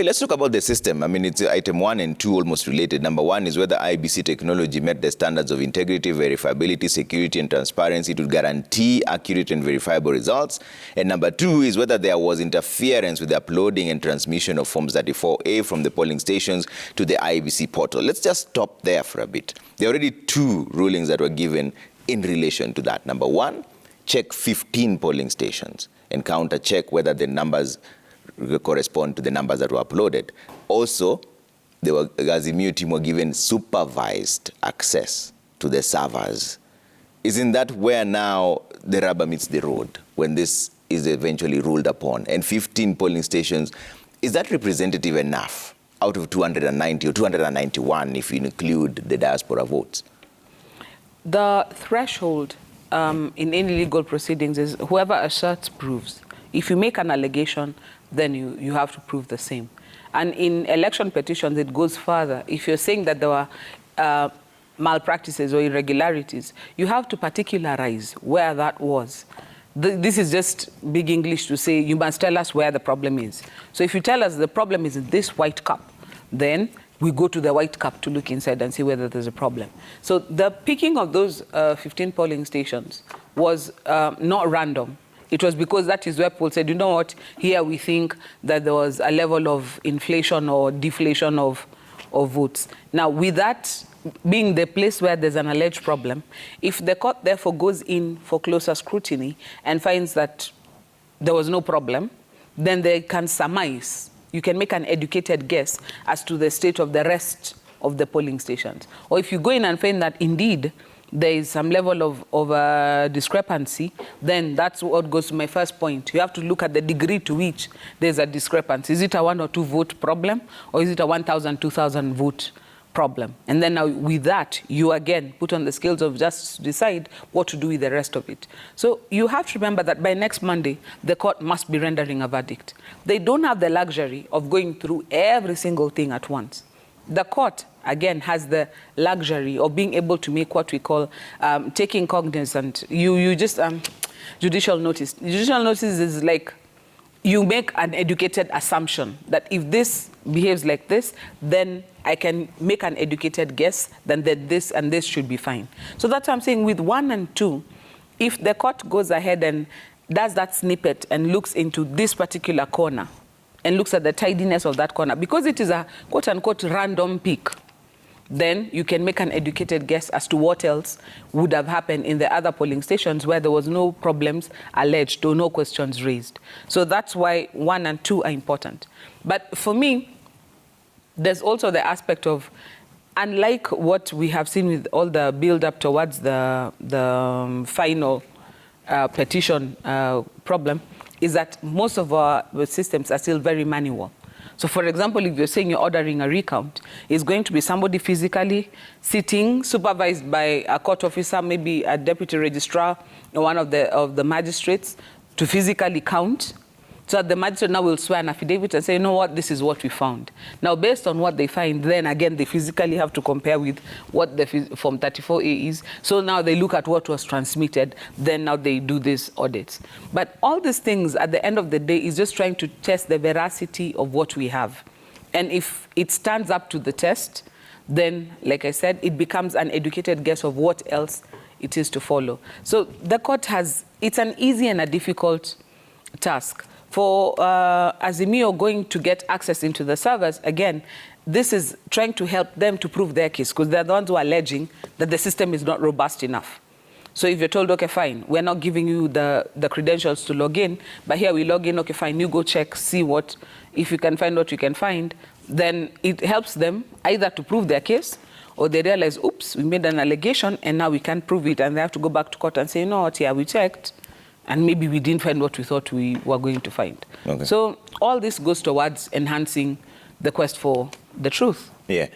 Let's talk about the system. I mean, it's item 1 and 2 almost related. Number 1 is whether IEBC technology met the standards of integrity, verifiability, security, and transparency to guarantee accurate and verifiable results. And number 2 is whether there was interference with the uploading and transmission of Form 34A from the polling stations to the IEBC portal. Let's just stop there for a bit. There are already 2 rulings that were given in relation to that. Number 1, check 15 polling stations and counter-check whether the numbers correspond to the numbers that were uploaded. Also, the Azimio team were given supervised access to the servers. Isn't that where now the rubber meets the road, when this is eventually ruled upon? And 15 polling stations, is that representative enough out of 290 or 291 if you include the diaspora votes? The threshold in any legal proceedings is whoever asserts proves. If you make an allegation, then you have to prove the same. And in election petitions, it goes further. If you're saying that there were malpractices or irregularities, you have to particularize where that was. This is just big English to say you must tell us where the problem is. So if you tell us the problem is in this white cup, then we go to the white cup to look inside and see whether there's a problem. So the picking of those 15 polling stations was not random. It was because that is where people said, you know what, here we think that there was a level of inflation or deflation of votes. Now, with that being the place where there's an alleged problem, if the court therefore goes in for closer scrutiny and finds that there was no problem, then they can surmise. You can make an educated guess as to the state of the rest of the polling stations. Or if you go in and find that indeed there is some level of discrepancy, then that's what goes to my first point. You have to look at the degree to which there's a discrepancy. Is it a 1 or 2 vote problem, or is it a 1,000, 2,000 vote problem? And then now with that, you again put on the scales of justice to decide what to do with the rest of it. So you have to remember that by next Monday, the court must be rendering a verdict. They don't have the luxury of going through every single thing at once. The court, again, has the luxury of being able to make what we call taking cognizance. You just, judicial notice. Judicial notice is like you make an educated assumption that if this behaves like this, then I can make an educated guess that this and this should be fine. So that's what I'm saying with 1 and 2, if the court goes ahead and does that snippet and looks into this particular corner, and looks at the tidiness of that corner, because it is a quote-unquote random pick, then you can make an educated guess as to what else would have happened in the other polling stations where there was no problems alleged or no questions raised. So that's why 1 and 2 are important. But for me, there's also the aspect of, unlike what we have seen with all the build-up towards the final petition problem, is that most of our systems are still very manual. So, for example, if you're saying you're ordering a recount, it's going to be somebody physically sitting, supervised by a court officer, maybe a deputy registrar or one of the magistrates, to physically count. So the magistrate now will swear an affidavit and say, you know what, this is what we found. Now, based on what they find, then again, they physically have to compare with what the Form 34A is. So now they look at what was transmitted, then now they do these audits. But all these things, at the end of the day, is just trying to test the veracity of what we have. And if it stands up to the test, then, like I said, it becomes an educated guess of what else it is to follow. So the court has, it's an easy and a difficult task. For Azimio going to get access into the servers, again, this is trying to help them to prove their case, because they're the ones who are alleging that the system is not robust enough. So if you're told, okay, fine, we're not giving you the credentials to log in, but here we log in, okay, fine, you go check, see what, if you can find what you can find, then it helps them either to prove their case, or they realize, oops, we made an allegation, and now we can't prove it, and they have to go back to court and say, you know what, yeah, we checked, and maybe we didn't find what we thought we were going to find. Okay. So all this goes towards enhancing the quest for the truth. Yeah.